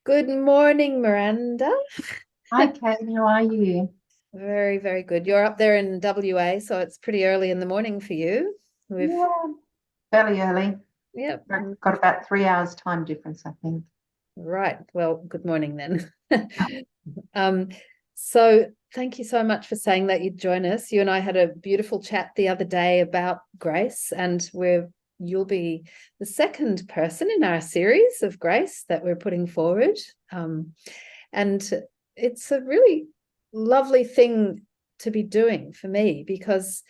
Good morning, Miranda. Hi, Kate. How are you? Very, very good. You're up there in WA, so it's pretty early in the morning for you. We've, Yeah, fairly early. yep, Got about 3 hours time difference, I think. right. Well, good morning then. Um, so thank you so much for saying that you'd join us. You and I had a beautiful chat the other day about grace, and you'll be the second person in our series of grace that we're putting forward. And it's a really lovely thing to be doing for me, because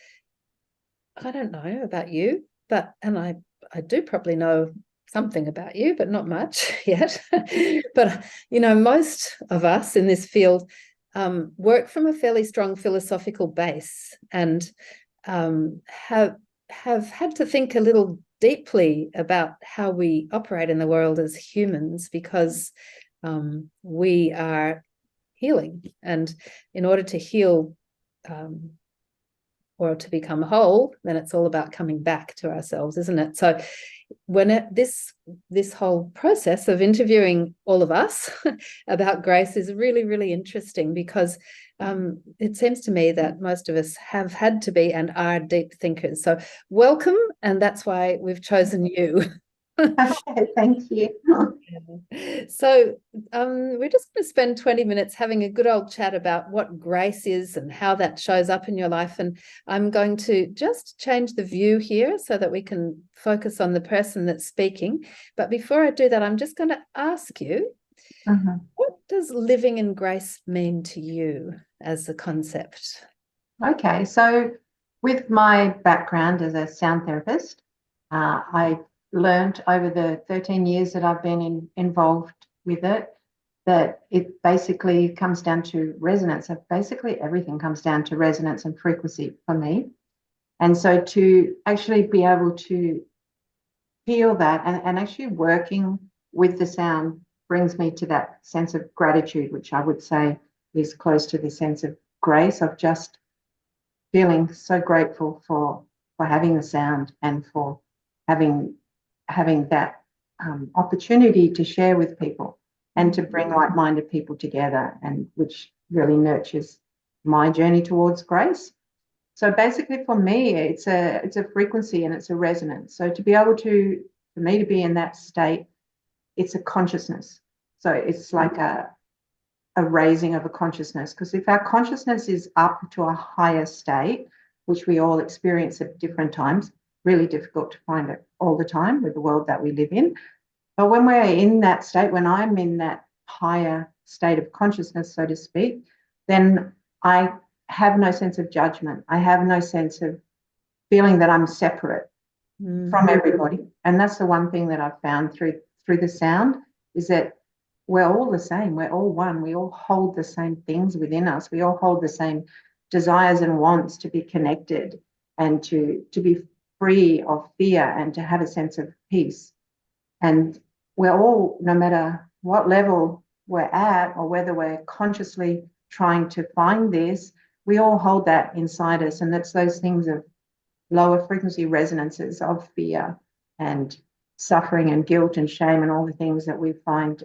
I don't know about you, and I do probably know something about you, but not much yet. But most of us in this field work from a fairly strong philosophical base, and have had to think a little deeply about how we operate in the world as humans, because we are healing, and in order to heal, or to become whole, then it's all about coming back to ourselves, isn't it? So this whole process of interviewing all of us about grace is really, really interesting, because it seems to me that most of us have had to be and are deep thinkers. So welcome, and that's why we've chosen you. Okay, thank you. So we're just going to spend 20 minutes having a good old chat about what grace is and how that shows up in your life. And I'm going to just change the view here so that we can focus on the person that's speaking. But before I do that, I'm just going to ask you, what does living in grace mean to you as a concept? Okay, so with my background as a sound therapist, I learned over the 13 years that I've been involved with it that it basically comes down to resonance. So basically everything comes down to resonance and frequency for me. And so to actually be able to feel that and actually working with the sound brings me to that sense of gratitude, which I would say is close to the sense of grace, of just feeling so grateful for having the sound and for having that opportunity to share with people and to bring like-minded people together, and which really nurtures my journey towards grace. So basically for me, it's a frequency and it's a resonance. So to be able to, for me to be in that state, it's a consciousness. So it's like a raising of a consciousness, because if our consciousness is up to a higher state, which we all experience at different times, really difficult to find it all the time with the world that we live in. But when we're in that state, when I'm in that higher state of consciousness, so to speak, then I have no sense of judgment. I have no sense of feeling that I'm separate from everybody. And that's the one thing that I've found through the sound, is that we're all the same. We're all one. We all hold the same things within us. We all hold the same desires and wants to be connected and to be free of fear and to have a sense of peace. And we're all, no matter what level we're at or whether we're consciously trying to find this, we all hold that inside us. And that's those things of lower frequency resonances of fear and suffering and guilt and shame and all the things that we find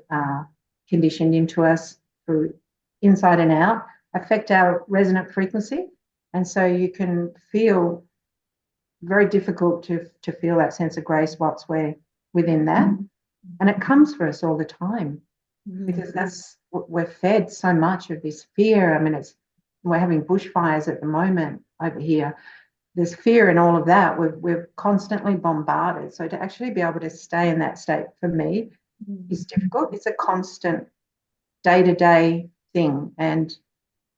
conditioned into us through inside and out affect our resonant frequency. And so you can feel very difficult to feel that sense of grace whilst we're within that. And it comes for us all the time, because that's what we're fed, so much of this fear. I mean, we're having bushfires at the moment over here. There's fear in all of that. We're constantly bombarded. So to actually be able to stay in that state for me is difficult. It's a constant day-to-day thing. And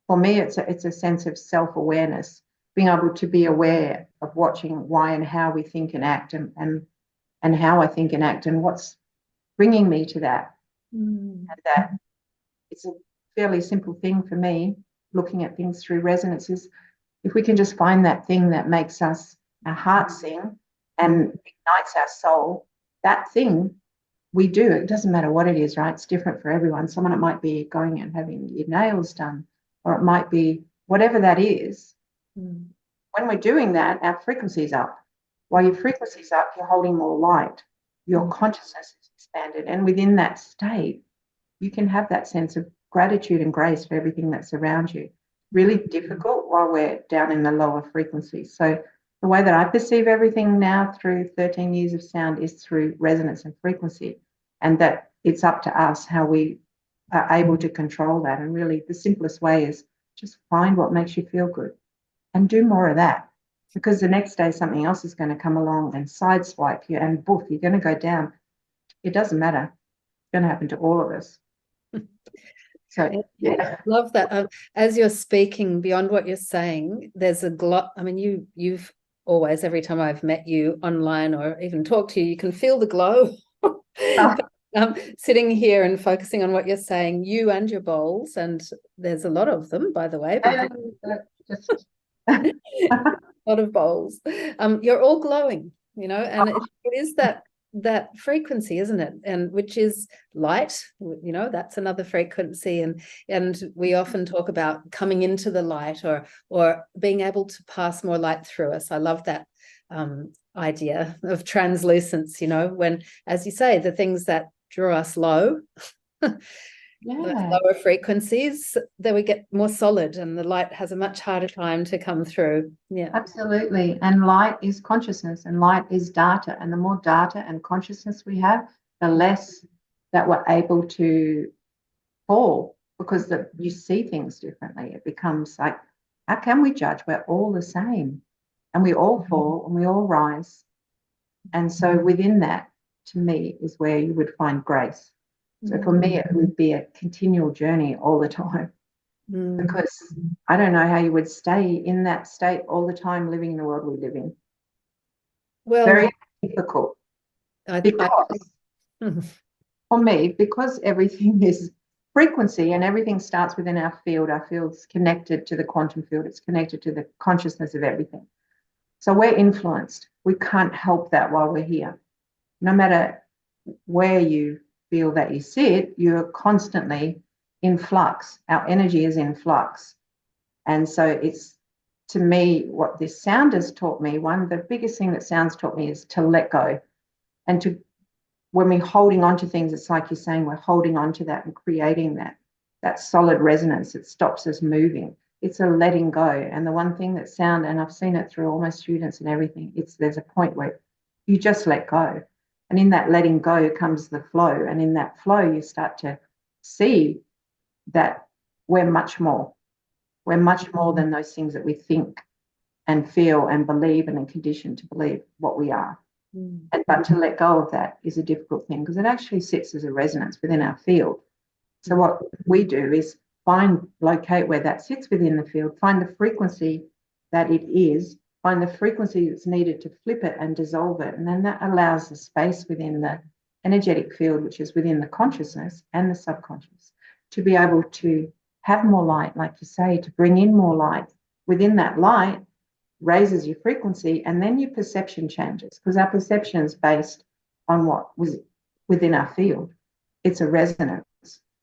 for me, it's a sense of self-awareness, being able to be aware of watching why and how we think and act, and how I think and act and what's bringing me to that. And that it's a fairly simple thing for me, looking at things through resonances. If we can just find that thing that makes our heart sing and ignites our soul, that thing we do. It doesn't matter what it is, right? It's different for everyone. Someone, it might be going and having your nails done, or it might be whatever that is. When we're doing that, our frequency's up. While your frequency's up, you're holding more light. your consciousness is expanded. And within that state, you can have that sense of gratitude and grace for everything that's around you. Really difficult while we're down in the lower frequencies. So the way that I perceive everything now through 13 years of sound is through resonance and frequency, and that it's up to us how we are able to control that. And really the simplest way is just find what makes you feel good and do more of that, because the next day something else is going to come along and sideswipe you, and boof, you're going to go down. It doesn't matter. It's going to happen to all of us. So yeah, love that. As you're speaking, beyond what you're saying, there's a glow. I mean, you've always, every time I've met you online or even talked to you, you can feel the glow. Sitting here and focusing on what you're saying, you and your bowls, and there's a lot of them, by the way. A lot of bowls. You're all glowing, and it is that frequency, isn't it? And which is light, that's another frequency. And we often talk about coming into the light or being able to pass more light through us. I love that idea of translucence, when, as you say, the things that draw us low, those lower frequencies, that we get more solid and the light has a much harder time to come through. Yeah, absolutely. And light is consciousness and light is data. And the more data and consciousness we have, the less that we're able to fall, because you see things differently. It becomes like, how can we judge? We're all the same, and we all fall and we all rise. And so within that, to me, is where you would find grace. So for me, it would be a continual journey all the time, because I don't know how you would stay in that state all the time, living in the world we live in. Well, very difficult. Because for me, because everything is frequency and everything starts within our field. Our field's connected to the quantum field. It's connected to the consciousness of everything. So we're influenced. We can't help that while we're here. No matter where you feel that you sit, you're constantly in flux. Our energy is in flux. And so it's, to me, what this sound has taught me, one of the biggest thing that sound's taught me is to let go. And when we're holding on to things, it's like you're saying, we're holding on to that and creating that solid resonance that stops us moving. It's a letting go. And the one thing that sound, and I've seen it through all my students and everything, there's a point where you just let go. And in that letting go comes the flow. And in that flow, you start to see that we're much more. We're much more than those things that we think and feel and believe and are conditioned to believe what we are. But to let go of that is a difficult thing, because it actually sits as a resonance within our field. So what we do is locate where that sits within the field, find the frequency that it is, find the frequency that's needed to flip it and dissolve it. And then that allows the space within the energetic field, which is within the consciousness and the subconscious, to be able to have more light, like you say, to bring in more light. Within that light raises your frequency, and then your perception changes, because our perception is based on what was within our field. It's a resonance.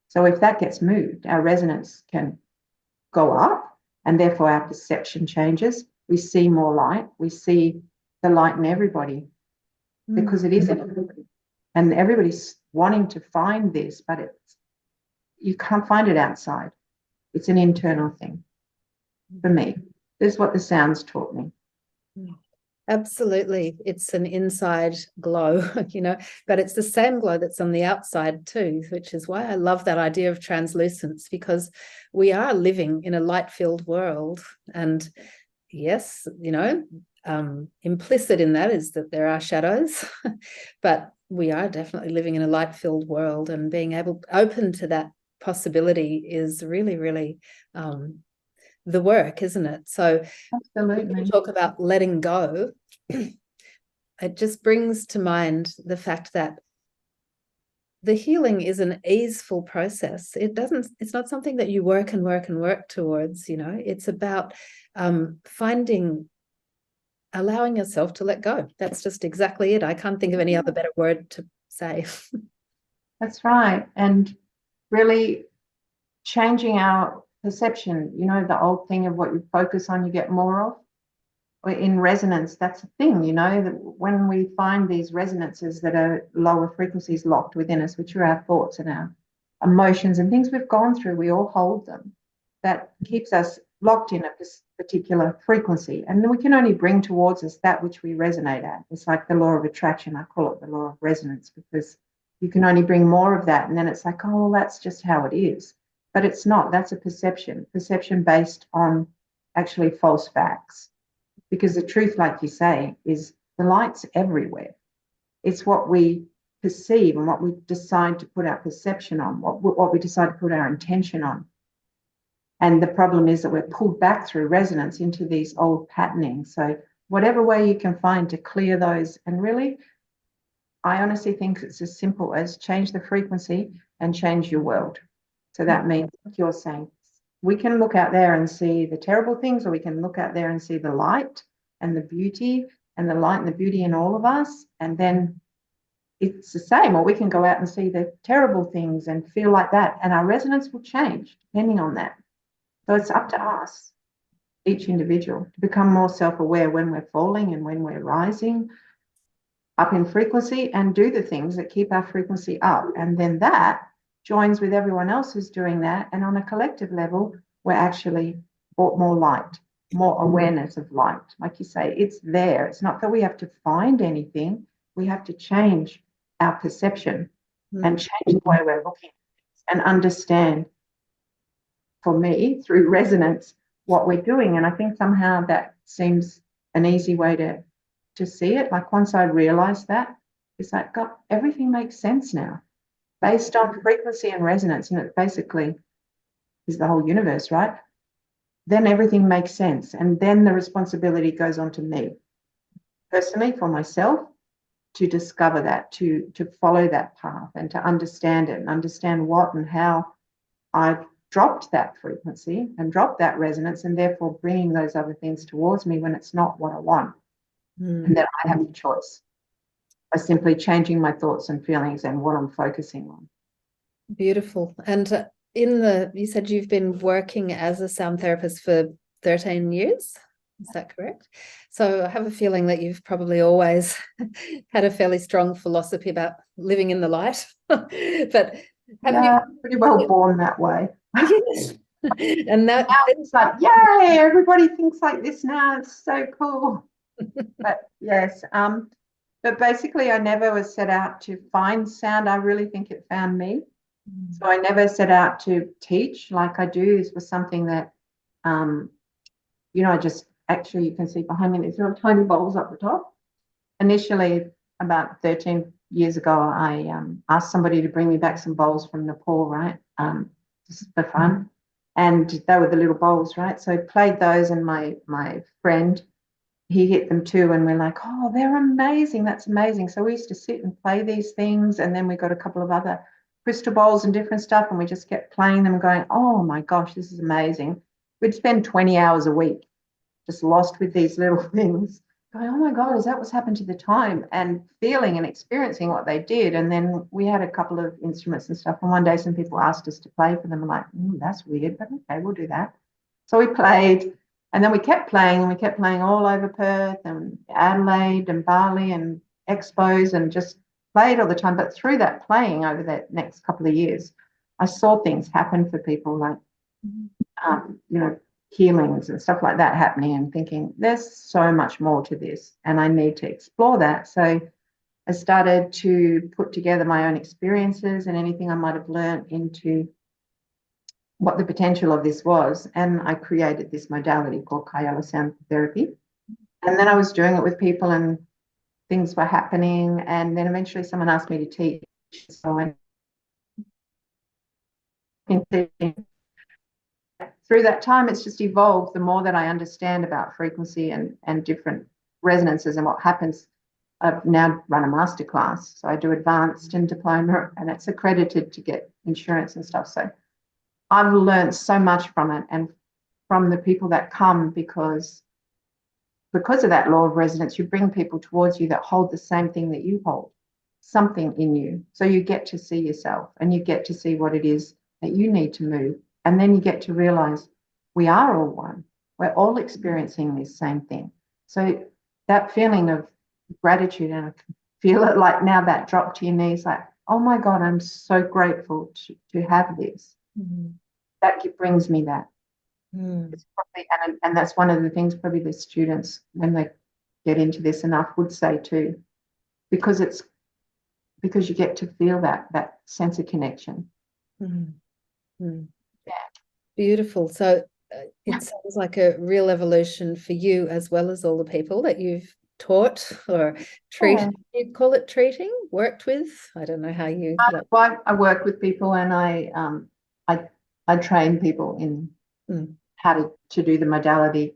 So if that gets moved, our resonance can go up, and therefore our perception changes. We see more light. We see the light in everybody, because it is in everybody. And everybody's wanting to find this, but you can't find it outside. It's an internal thing for me. This is what the sounds taught me. Absolutely. It's an inside glow, but it's the same glow that's on the outside too, which is why I love that idea of translucence, because we are living in a light-filled world. And yes, implicit in that is that there are shadows, but we are definitely living in a light-filled world, and being open to that possibility is really, really the work, isn't it? So absolutely, when you talk about letting go, it just brings to mind the fact that the healing is an easeful process. It's not something that you work and work and work towards, it's about allowing yourself to let go. That's just exactly it. I can't think of any other better word to say. That's right. And really changing our perception, the old thing of what you focus on, you get more of. in resonance, that's a thing, you know, that when we find these resonances that are lower frequencies locked within us, which are our thoughts and our emotions and things we've gone through, we all hold them. That keeps us locked in a particular frequency. And then we can only bring towards us that which we resonate at. It's like the law of attraction. I call it the law of resonance, because you can only bring more of that. And then it's like, oh, well, that's just how it is. But it's not. That's a perception based on actually false facts. Because the truth, like you say, is the light's everywhere. It's what we perceive and what we decide to put our perception on, what we decide to put our intention on. And the problem is that we're pulled back through resonance into these old patternings. So whatever way you can find to clear those, and really, I honestly think it's as simple as change the frequency and change your world. So that means, like you're saying, we can look out there and see the terrible things, or we can look out there and see the light and the beauty and the light and the beauty in all of us. And then it's the same, or we can go out and see the terrible things and feel like that. And our resonance will change depending on that. So it's up to us, each individual, to become more self-aware when we're falling and when we're rising up in frequency, and do the things that keep our frequency up. And then that joins with everyone else who's doing that. And on a collective level, we're actually brought more light, more awareness of light. Like you say, it's there. It's not that we have to find anything. We have to change our perception and change the way we're looking and understand, for me, through resonance, what we're doing. And I think somehow that seems an easy way to see it. Like once I realized that, it's like, God, everything makes sense now based on frequency and resonance. And it basically is the whole universe, right? Then everything makes sense. And then the responsibility goes on to me personally, for myself, to discover that, to follow that path and to understand it and understand what and how I've dropped that frequency and dropped that resonance, and therefore bringing those other things towards me when it's not what I want. And that I have the choice by simply changing my thoughts and feelings and what I'm focusing on. Beautiful. And you said you've been working as a sound therapist for 13 years. Is that correct? So I have a feeling that you've probably always had a fairly strong philosophy about living in the light. But I'm pretty well born that way. Yes. And that now it's like, yay, everybody thinks like this now. It's so cool. But yes, but basically I never was set out to find sound. I really think it found me. So I never set out to teach like I do. This was something that, I just, actually, you can see behind me, there's little tiny bowls up the top. Initially, about 13 years ago, I asked somebody to bring me back some bowls from Nepal, right? Just for fun. And they were the little bowls, right? So I played those, and my friend, he hit them too, and we're like, oh, they're amazing. That's amazing. So we used to sit and play these things, and then we got a couple of other crystal bowls and different stuff, and we just kept playing them and going, oh my gosh, this is amazing. We'd spend 20 hours a week just lost with these little things, going, oh my God, is that what's happened to the time? And feeling and experiencing what they did. And then we had a couple of instruments and stuff. And one day some people asked us to play for them. I'm like, that's weird, but okay, we'll do that. So we played, and then we kept playing, and we kept playing all over Perth and Adelaide and Bali and expos, and just played all the time. But through that playing over that next couple of years, I saw things happen for people, like, healings and stuff like that happening, and thinking there's so much more to this and I need to explore that. So I started to put together my own experiences and anything I might have learned into what the potential of this was. And I created this modality called Kayala Sound Therapy. And then I was doing it with people, and things were happening. And then eventually someone asked me to teach. So I through that time, it's just evolved. The more that I understand about frequency and different resonances and what happens, I've now run a masterclass. So I do advanced and diploma, and it's accredited to get insurance and stuff. So I've learned so much from it, and from the people that come, because of that law of resonance, you bring people towards you that hold the same thing that you hold, something in you. So you get to see yourself, and you get to see what it is that you need to move. And then you get to realize we are all one. We're all experiencing this same thing. So that feeling of gratitude, and I can feel it like now, that drop to your knees, like, oh my God, I'm so grateful to have this. That brings me that. It's probably, and that's one of the things probably the students, when they get into this enough, would say too, because you get to feel that sense of connection. Yeah. Beautiful. So it sounds like a real evolution for you, as well as all the people that you've taught or treated. You call it treating, worked with? I don't know how you I work with people, and I train people in how to do the modality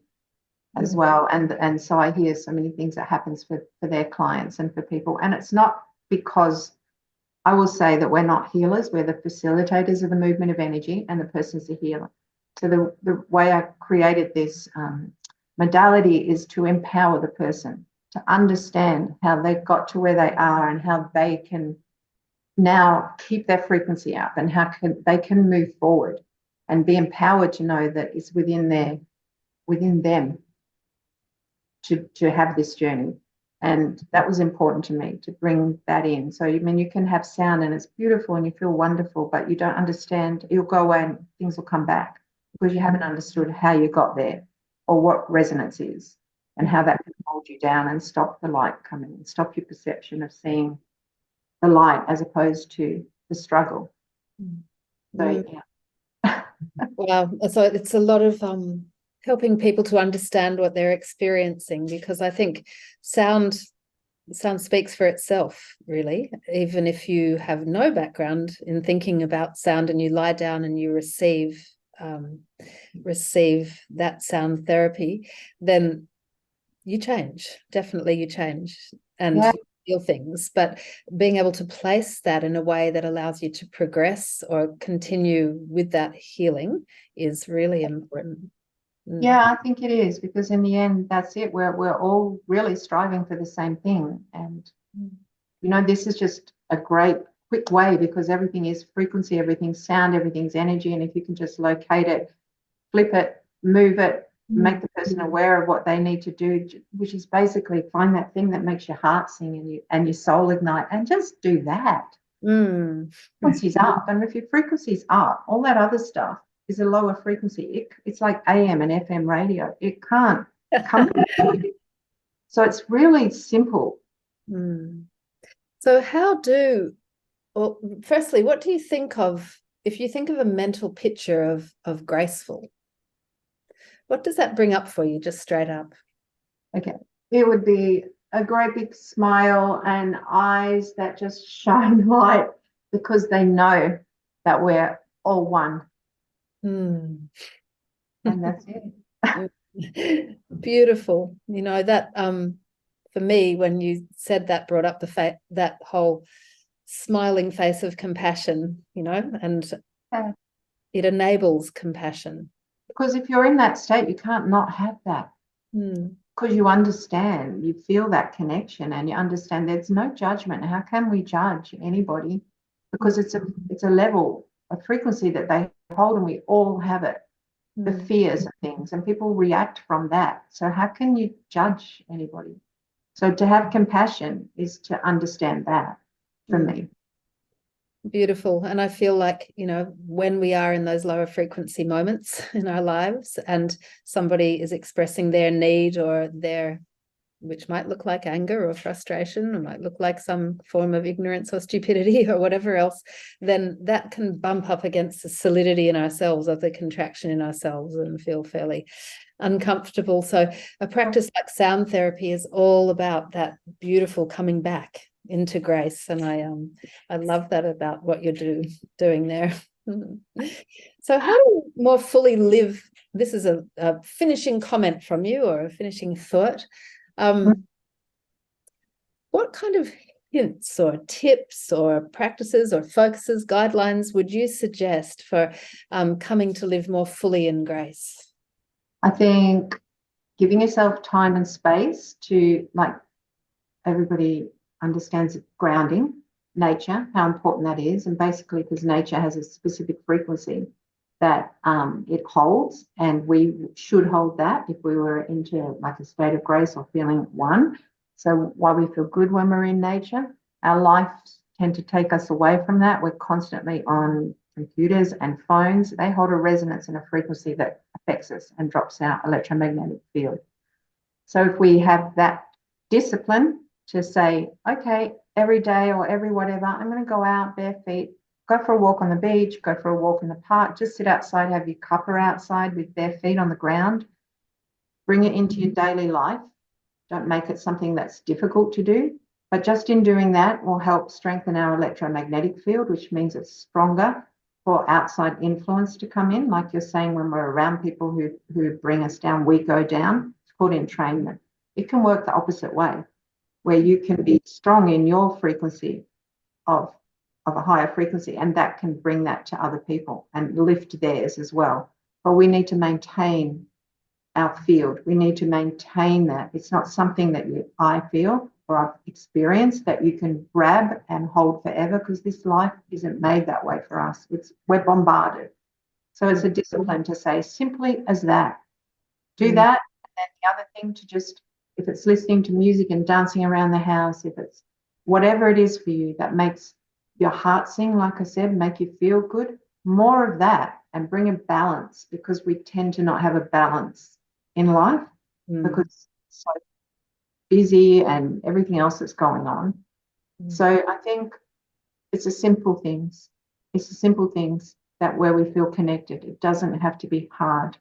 as well. And so I hear so many things that happens for their clients and for people. And it's not because, I will say that we're not healers, we're the facilitators of the movement of energy, and the person's the healer. So the way I created this modality is to empower the person to understand how they got to where they are, and how they can now keep their frequency up, and how they can move forward and be empowered to know that it's within them to have this journey. And that was important to me, to bring that in. So, I mean, you can have sound and it's beautiful and you feel wonderful, but you don't understand, you'll go away and things will come back because you haven't understood how you got there, or what resonance is, and how that can hold you down and stop the light coming, and stop your perception of seeing the light as opposed to the struggle. So, yeah. Wow. So it's a lot of helping people to understand what they're experiencing, because I think sound speaks for itself, really. Even if you have no background in thinking about sound, and you lie down and you receive that sound therapy, then you change. Definitely you change and feel things. But being able to place that in a way that allows you to progress or continue with that healing is really important. Yeah, I think it is, because in the end, that's it. We're all really striving for the same thing. And, this is just a great quick way, because everything is frequency, everything's sound, everything's energy. And if you can just locate it, flip it, move it, make the person aware of what they need to do, which is basically find that thing that makes your heart sing and your soul ignite, and just do that. Frequency's up. And if your frequency's up, all that other stuff is a lower frequency. It's like AM and FM radio. It can't come. So it's really simple. So firstly, what do you think of, if you think of a mental picture of graceful, what does that bring up for you, just straight up? Okay. It would be a great big smile and eyes that just shine light, because they know that we're all one. And that's it. Beautiful. That for me, when you said that, brought up that whole smiling face of compassion, and it enables compassion. Because if you're in that state, you can't not have that. Because you understand, you feel that connection, and you understand there's no judgment. How can we judge anybody? Because it's a level, a frequency that they hold, and we all have it. The fears of things, and people react from that. So how can you judge anybody? So to have compassion is to understand that, for me. Beautiful. And I feel like, when we are in those lower frequency moments in our lives, and somebody is expressing their need or which might look like anger or frustration, or might look like some form of ignorance or stupidity or whatever else, then that can bump up against the solidity in ourselves, of the contraction in ourselves, and feel fairly uncomfortable. So a practice like sound therapy is all about that beautiful coming back into grace. And I love that about what you're doing there. So how do you more fully live? This is a finishing comment from you, or a finishing thought. What kind of hints or tips or practices or focuses, guidelines would you suggest for coming to live more fully in grace? I think giving yourself time and space to, like everybody understands, grounding, nature, how important that is. And basically, because nature has a specific frequency, that it holds, and we should hold that if we were into like a state of grace or feeling one. So while we feel good when we're in nature, our lives tend to take us away from that. We're constantly on computers and phones. They hold a resonance and a frequency that affects us and drops our electromagnetic field. So if we have that discipline to say, okay, every day or every whatever, I'm going to go out bare feet, go for a walk on the beach, go for a walk in the park, just sit outside, have your cuppa outside with bare feet on the ground, bring it into your daily life. Don't make it something that's difficult to do, but just in doing that will help strengthen our electromagnetic field, which means it's stronger for outside influence to come in. Like you're saying, when we're around people who bring us down, we go down. It's called entrainment. It can work the opposite way, where you can be strong in your frequency of a higher frequency, and that can bring that to other people and lift theirs as well. But we need to maintain our field. We need to maintain that. It's not something that I feel or I've experienced that you can grab and hold forever, because this life isn't made that way for us. We're bombarded. So it's a discipline to say simply as that. Do that. And then the other thing to just, if it's listening to music and dancing around the house, if it's whatever it is for you that makes your heart sing, like I said, make you feel good, more of that, and bring a balance, because we tend to not have a balance in life because it's so busy and everything else that's going on. So I think it's the simple things. It's the simple things that where we feel connected. It doesn't have to be hard.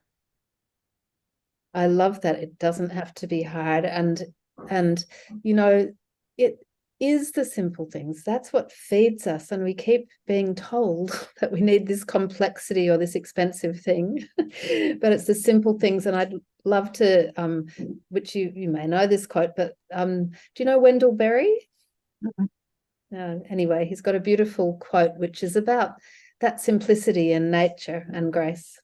I love that it doesn't have to be hard, and you know, it is the simple things. That's what feeds us, and we keep being told that we need this complexity or this expensive thing, but it's the simple things. And I'd love to, which you may know this quote, but do you know Wendell Berry? Anyway, he's got a beautiful quote which is about that simplicity in nature and grace.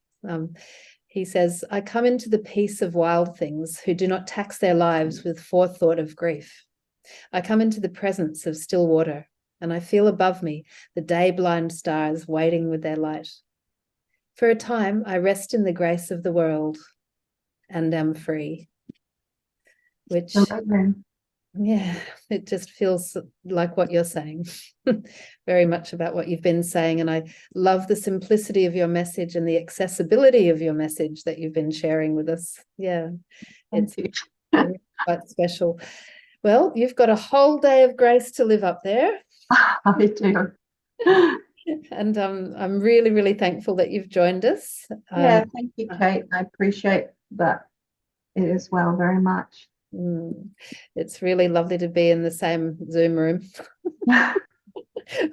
He says, "I come into the peace of wild things who do not tax their lives with forethought of grief. I come into the presence of still water, and I feel above me the day-blind stars waiting with their light. For a time, I rest in the grace of the world and am free." Which, yeah, it just feels like what you're saying. Very much about what you've been saying. And I love the simplicity of your message and the accessibility of your message that you've been sharing with us. Yeah, it's really quite special. Well, you've got a whole day of grace to live up there. I do. And I'm really, really thankful that you've joined us. Yeah, thank you, Kate. I appreciate that as well very much. It's really lovely to be in the same Zoom room.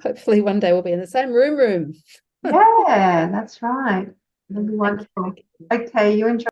Hopefully one day we'll be in the same room. Yeah, that's right. It'll be wonderful. Okay, you enjoy.